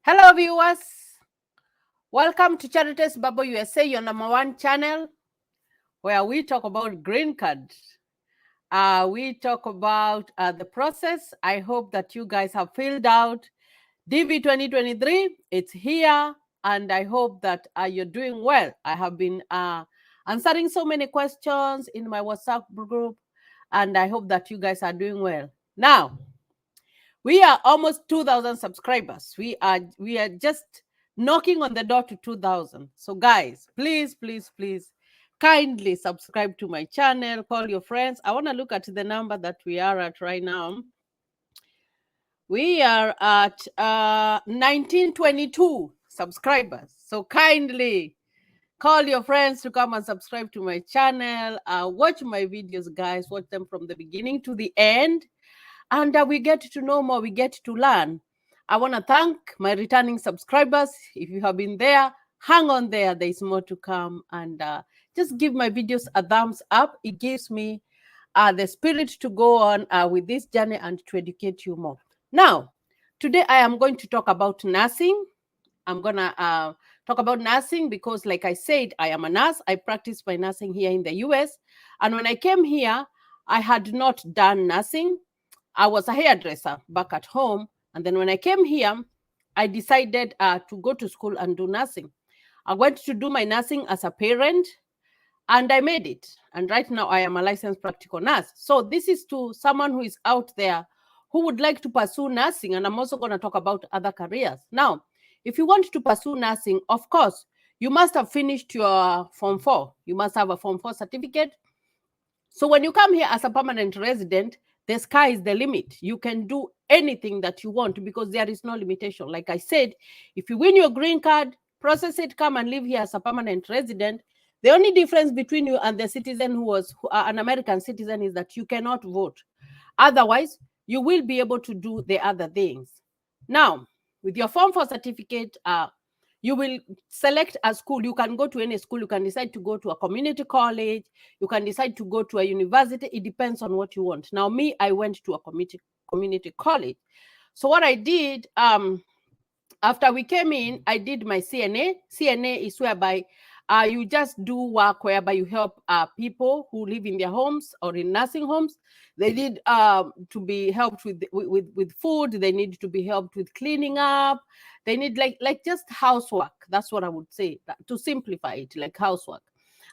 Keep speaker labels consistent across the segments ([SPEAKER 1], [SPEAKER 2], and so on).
[SPEAKER 1] Hello, viewers. Welcome to Charities Bubble USA, your #1 channel, where we talk about green card. We talk about the process. I hope that you guys have filled out DV 2023. It's here, and I hope that you're doing well. I have been answering so many questions in my WhatsApp group, and I hope that you guys are doing well. Now, we are almost 2,000 subscribers. We are just knocking on the door to 2,000. So guys, please kindly subscribe to my channel, call your friends. I want to look at the number that we are at right now. We are at 1922 subscribers. So kindly call your friends to come and subscribe to my channel. Watch my videos, guys. Watch them from the beginning to the end. And we get to know more, we get to learn. I want to thank my returning subscribers. If you have been there, hang on there. There's more to come. And just give my videos a thumbs up. It gives me the spirit to go on with this journey and to educate you more. Now, today I am going to talk about nursing. I'm going to talk about nursing because, like I said, I am a nurse. I practice my nursing here in the US. And when I came here, I had not done nursing. I was a hairdresser back at home. And then when I came here, I decided to go to school and do nursing. I went to do my nursing as a parent, and I made it. And right now, I am a licensed practical nurse. So this is to someone who is out there who would like to pursue nursing. And I'm also going to talk about other careers. Now, if you want to pursue nursing, of course, you must have finished your Form 4. You must have a Form 4 certificate. So when you come here as a permanent resident, the sky is the limit. You can do anything that you want because there is no limitation. Like I said, if you win your green card, process it, come and live here as a permanent resident. The only difference between you and the citizen who was an American citizen is that you cannot vote. Otherwise, you will be able to do the other things. Now, with your Form 4 certificate, you will select a school. You can go to any school. You can decide to go to a community college. You can decide to go to a university. It depends on what you want. Now, me, I went to a community college. So what I did, after we came in, I did my CNA. CNA is whereby you just do work whereby you help people who live in their homes or in nursing homes. They need to be helped with food. They need to be helped with cleaning up. They need like just housework. That's what I would say, to simplify it, like housework.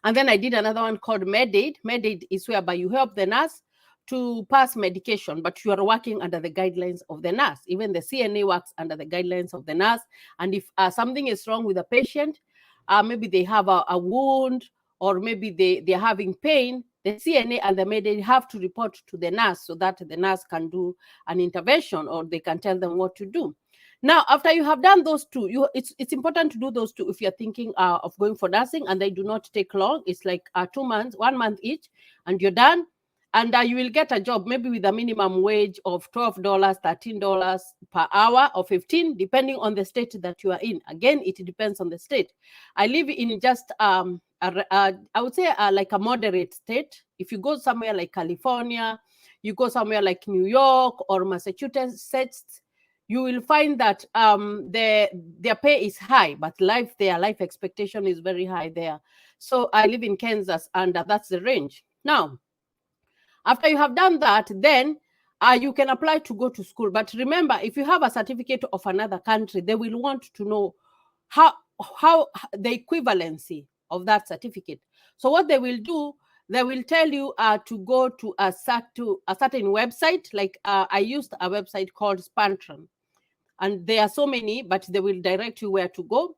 [SPEAKER 1] And then I did another one called Med-Aid. Med-Aid is whereby you help the nurse to pass medication, but you are working under the guidelines of the nurse. Even the CNA works under the guidelines of the nurse. And if something is wrong with a patient, maybe they have a wound, or maybe they're having pain, the CNA and the Med-Aid have to report to the nurse so that the nurse can do an intervention, or they can tell them what to do. Now, after you have done those two, it's important to do those two if you're thinking of going for nursing, and they do not take long. It's like 2 months, 1 month each, and you're done. And you will get a job maybe with a minimum wage of $12, $13 per hour, or 15, depending on the state that you are in. Again, it depends on the state. I live in just, I would say like a moderate state. If you go somewhere like California, you go somewhere like New York or Massachusetts, you will find that their pay is high, but life expectation is very high there. So I live in Kansas, and that's the range. Now, after you have done that, then you can apply to go to school. But remember, if you have a certificate of another country, they will want to know how the equivalency of that certificate. So what they will do, they will tell you to go to a certain website. Like I used a website called Spantron, and there are so many, but they will direct you where to go.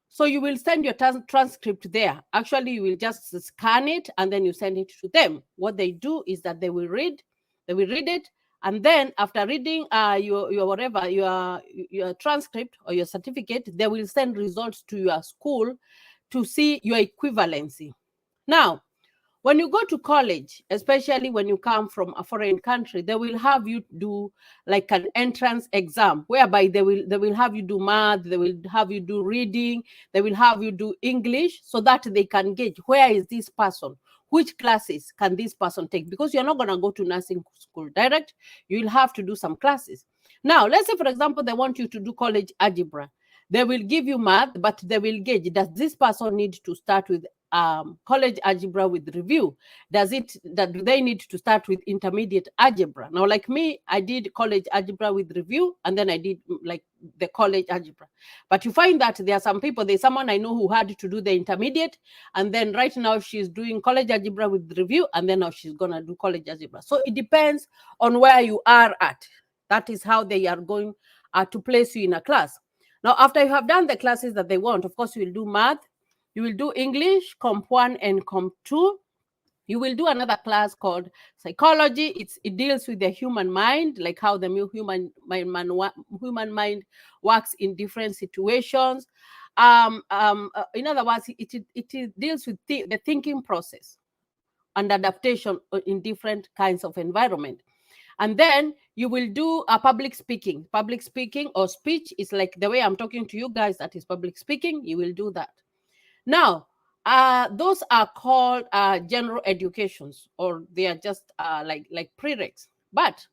[SPEAKER 1] So you will send your transcript there. Actually, you will just scan it and then you send it to them. What they do is that they will read it, and then after reading your transcript or your certificate, they will send results to your school to see your equivalency. Now, when you go to college, especially when you come from a foreign country, they will have you do like an entrance exam, whereby they will have you do math, they will have you do reading, they will have you do English, so that they can gauge where is this person, which classes can this person take, because you're not going to go to nursing school direct. You will have to do some classes. Now, let's say, for example, they want you to do college algebra. They will give you math, but they will gauge, does this person need to start with college algebra with review? Do they need to start with intermediate algebra? Now, like me, I did college algebra with review, and then I did like the college algebra. But you find that there are some people, there's someone I know who had to do the intermediate, and then right now she's doing college algebra with review, and then now she's gonna do college algebra. So it depends on where you are at. That is how they are going to place you in a class. Now, after you have done the classes that they want, of course, you will do math, you will do English, Comp 1 and Comp 2. You will do another class called psychology. It deals with the human mind, like how the human mind works in different situations. In other words, it deals with the thinking process and adaptation in different kinds of environment. And then you will do a public speaking. Public speaking or speech is like the way I'm talking to you guys, that is public speaking. You will do that. Now, those are called general educations, or they are just like prereqs. But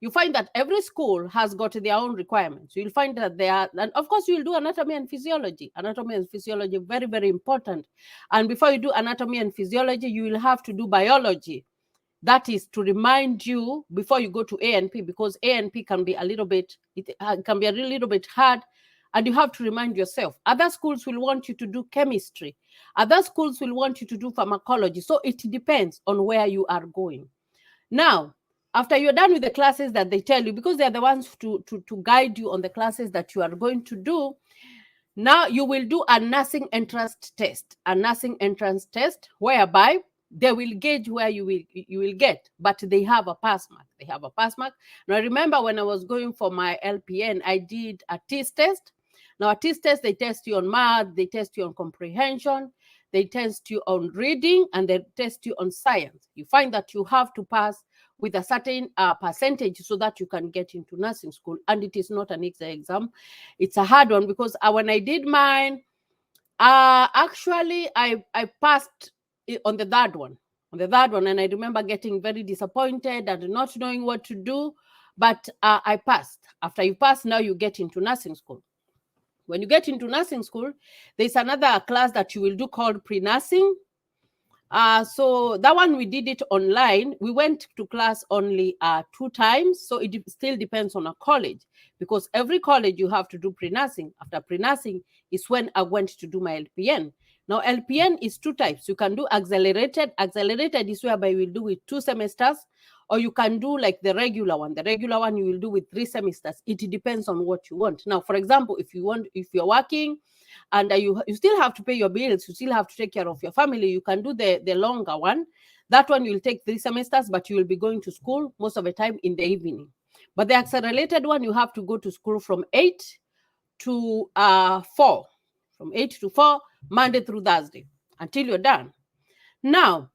[SPEAKER 1] you find that every school has got their own requirements. You'll find that they are, and of course, you'll do anatomy and physiology. Anatomy and physiology, very, very important. And before you do anatomy and physiology, you will have to do biology. That is to remind you before you go to A&P, because A&P can be a little bit, it can be a little bit hard, and you have to remind yourself. Other schools will want you to do chemistry. Other schools will want you to do pharmacology. So it depends on where you are going. Now, after you're done with the classes that they tell you, because they're the ones to guide you on the classes that you are going to do, now you will do a nursing entrance test. A nursing entrance test whereby they will gauge where you will get, but they have a pass mark. They have a pass mark. Now, remember when I was going for my LPN, I did a TIS test. Now, a TIS test, they test you on math, they test you on comprehension, they test you on reading, and they test you on science. You find that you have to pass with a certain percentage so that you can get into nursing school. And it is not an easy exam. It's a hard one, because when I did mine, actually, I passed on the third one. And I remember getting very disappointed and not knowing what to do, but I passed. After you pass, now you get into nursing school. When you get into nursing school, there's another class that you will do called pre-nursing. So that one, we did it online. We went to class only 2 times. So it still depends on a college, because every college you have to do pre-nursing. After pre-nursing is when I went to do my LPN. Now, LPN is 2 types. You can do accelerated. Accelerated is whereby you will do with 2 semesters, or you can do like the regular one. The regular one you will do with 3 semesters. It depends on what you want. Now, for example, if you're working and you still have to pay your bills, you still have to take care of your family, you can do the longer one. That one you will take 3 semesters, but you will be going to school most of the time in the evening. But the accelerated one, you have to go to school from 8 to 4. From 8 to 4, Monday through Thursday, until you're done. Now,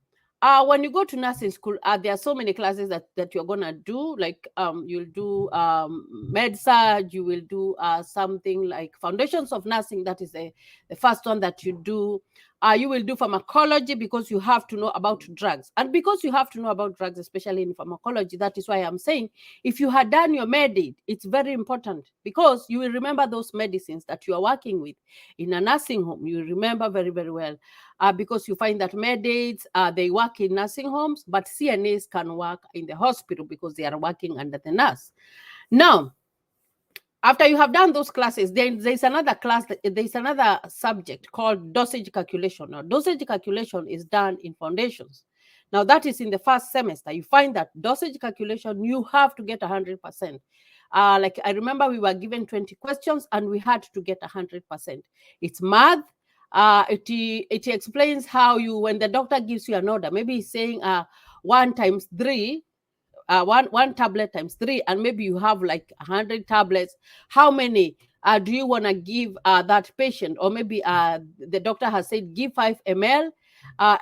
[SPEAKER 1] when you go to nursing school, there are so many classes that you're going to do. Like you'll do med-surg, you will do something like foundations of nursing. That is the first one that you do. You will do pharmacology, because you have to know about drugs. And because you have to know about drugs, especially in pharmacology, that is why I'm saying, if you had done your med-aid, it's very important, because you will remember those medicines that you are working with in a nursing home. You remember very, very well. Because you find that med-aids, they work in nursing homes, but CNAs can work in the hospital because they are working under the nurse. Now, after you have done those classes, then there's another class, there's another subject called dosage calculation. Now, dosage calculation is done in foundations. Now, that is in the first semester. You find that dosage calculation, you have to get 100%. Like I remember we were given 20 questions and we had to get 100%. It's math. It explains how when the doctor gives you an order, maybe he's saying 1 times 3, one tablet times 3, and maybe you have like 100 tablets. How many do you want to give that patient? Or maybe the doctor has said give 5 ml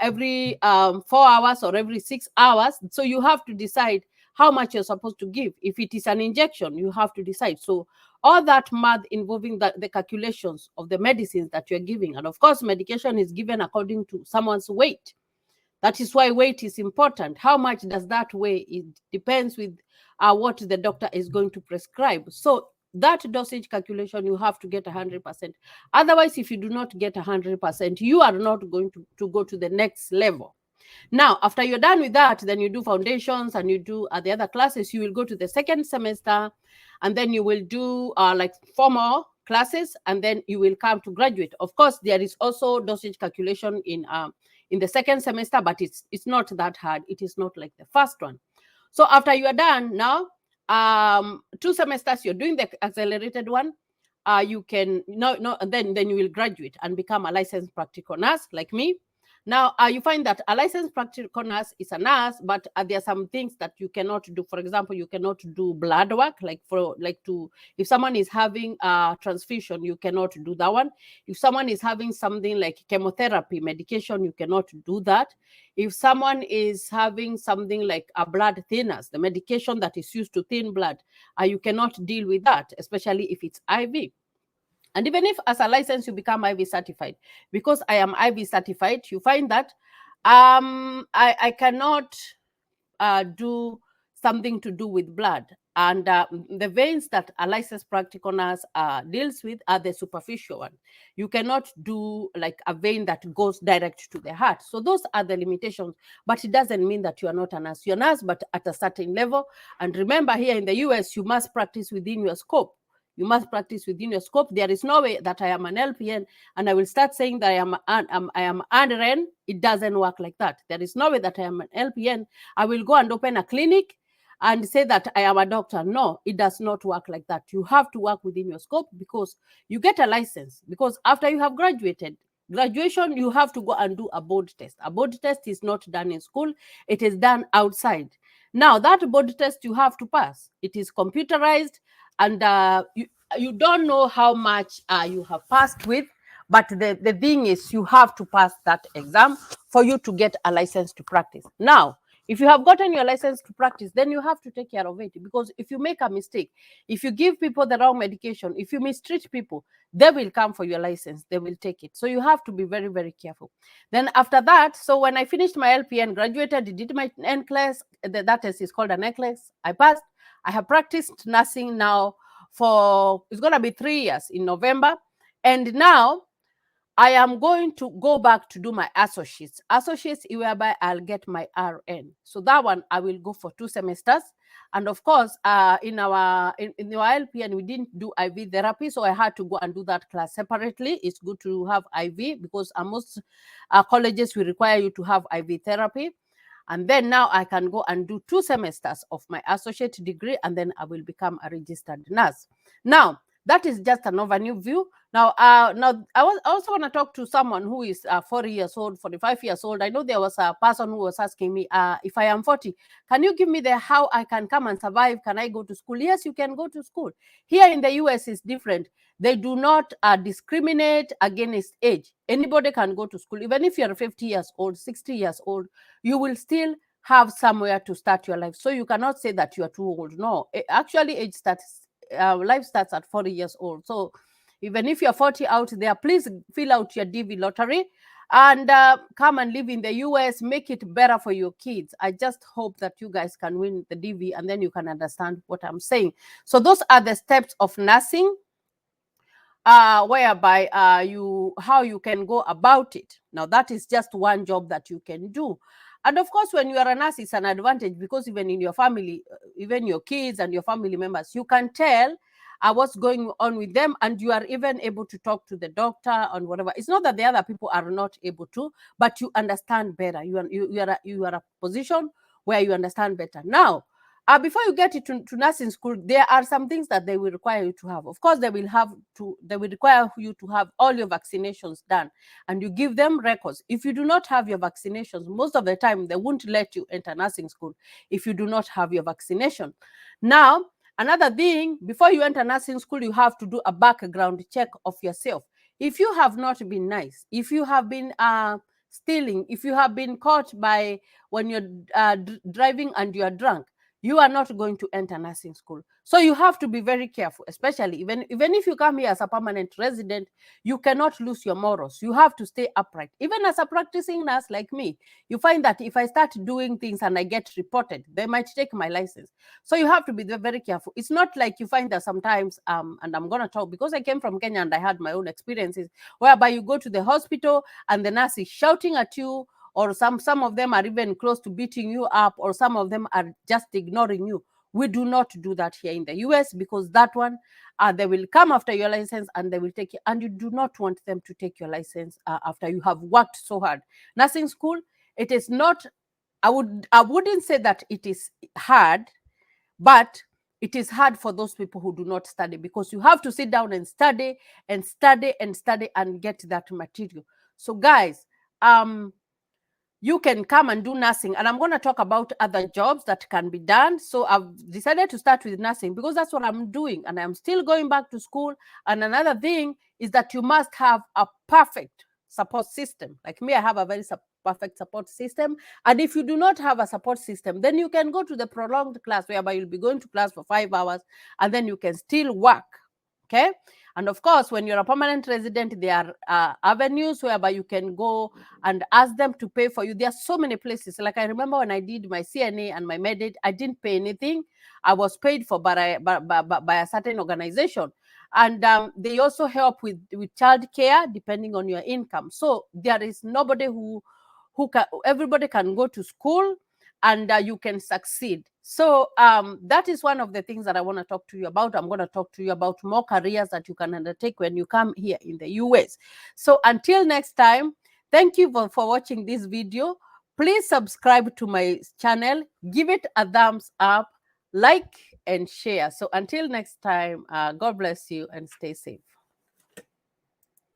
[SPEAKER 1] every 4 hours or every 6 hours. So you have to decide how much you're supposed to give. If it is an injection, you have to decide. So all that math involving the calculations of the medicines that you're giving. And of course, medication is given according to someone's weight. That is why weight is important. How much does that weigh? It depends with what the doctor is going to prescribe. So that dosage calculation, you have to get 100%. Otherwise, if you do not get 100%, you are not going to go to the next level. Now, after you're done with that, then you do foundations and you do the other classes. You will go to the second semester, and then you will do like 4 more classes, and then you will come to graduate. Of course, there is also dosage calculation in the second semester, but it's not that hard. It is not like the first one. So after you are done now, 2 semesters, you're doing the accelerated one. You can no, then you will graduate and become a licensed practical nurse like me. Now, you find that a licensed practical nurse is a nurse, but there are some things that you cannot do. For example, you cannot do blood work, if someone is having a transfusion, you cannot do that one. If someone is having something like chemotherapy medication, you cannot do that. If someone is having something like a blood thinners, the medication that is used to thin blood, you cannot deal with that, especially if it's IV. And even if as a license you become IV certified, because I am IV certified, you find that I cannot do something to do with blood. And the veins that a licensed practical nurse deals with are the superficial one. You cannot do like a vein that goes direct to the heart. So those are the limitations. But it doesn't mean that you are not a nurse. You're a nurse, but at a certain level. And remember, here in the US, you must practice within your scope. You must practice within your scope. There is no way that I am an LPN and I will start saying that I am an RN. It doesn't work like that. There is no way that I am an LPN. I will go and open a clinic and say that I am a doctor. No, it does not work like that. You have to work within your scope because you get a license. Because after you have graduated, graduation, you have to go and do a board test. A board test is not done in school. It is done outside. Now, that board test you have to pass. It is computerized, and you don't know how much you have passed with, but the thing is you have to pass that exam for you to get a license to practice. Now, if you have gotten your license to practice, then you have to take care of it, because if you make a mistake, if you give people the wrong medication, if you mistreat people, they will come for your license. They will take it. So you have to be very, very careful. Then after that, so when I finished my LPN, graduated, did my NCLEX, that test is called an NCLEX. I passed. I have practiced nursing now for, it's going to be 3 years in November. And now I am going to go back to do my associates, whereby I'll get my RN. So that one, I will go for 2 semesters. And of course, in our LPN, we didn't do IV therapy. So I had to go and do that class separately. It's good to have IV because most colleges will require you to have IV therapy. And then now I can go and do 2 semesters of my associate degree, and then I will become a registered nurse. Now, that is just an overview view. Now I also want to talk to someone who is 40 years old, 45 years old. I know there was a person who was asking me, if I am 40, can you give me the how I can come and survive? Can I go to school? Yes, you can go to school. Here in the US is different. They do not discriminate against age. Anybody can go to school. Even if you're 50 years old, 60 years old, you will still have somewhere to start your life. So you cannot say that you are too old. No, actually life starts at 40 years old. So even if you're 40 out there, please fill out your DV lottery and come and live in the US. Make it better for your kids. I just hope that you guys can win the DV, and then you can understand what I'm saying. So those are the steps of nursing, whereby how you can go about it. Now, that is just one job that you can do. And of course, when you are a nurse, it's an advantage, because even in your family, even your kids and your family members, you can tell what's going on with them, and you are even able to talk to the doctor and whatever. It's not that the other people are not able to, but you understand better. You are a position where you understand better. Now, before you get to nursing school, there are some things that they will require you to have. Of course, they will require you to have all your vaccinations done, and you give them records. If you do not have your vaccinations, most of the time they won't let you enter nursing school if you do not have your vaccination. Now, another thing, before you enter nursing school, you have to do a background check of yourself. If you have not been nice, if you have been stealing, if you have been caught by when you're driving and you are drunk, you are not going to enter nursing school. So you have to be very careful, especially even if you come here as a permanent resident, you cannot lose your morals. You have to stay upright. Even as a practicing nurse like me, you find that if I start doing things and I get reported, they might take my license. So you have to be very careful. It's not like you find that sometimes, and I'm going to talk because I came from Kenya and I had my own experiences, whereby you go to the hospital and the nurse is shouting at you, or some of them are even close to beating you up, or some of them are just ignoring you. We do not do that here in the US, because that one, they will come after your license and they will take you, and you do not want them to take your license after you have worked so hard. Nursing school, it is not, I wouldn't say that it is hard, but it is hard for those people who do not study, because you have to sit down and study and study and study and get that material. So guys, you can come and do nursing, and I'm going to talk about other jobs that can be done. So I've decided to start with nursing because that's what I'm doing, and I'm still going back to school. And another thing is that you must have a perfect support system. Like me, I have a very perfect support system. And if you do not have a support system, then you can go to the prolonged class, whereby you'll be going to class for 5 hours and then you can still work. Okay. And of course, when you're a permanent resident, there are avenues whereby you can go and ask them to pay for you. There are so many places. Like I remember when I did my CNA and my Med-Aid, I didn't pay anything. I was paid for by a certain organization. And they also help with child care depending on your income. So there is nobody everybody can go to school, and you can succeed. So that is one of the things that I want to talk to you about. I'm going to talk to you about more careers that you can undertake when you come here in the US. So until next time, thank you for watching this video. Please subscribe to my channel, give it a thumbs up, like and share. So until next time, God bless you and stay safe.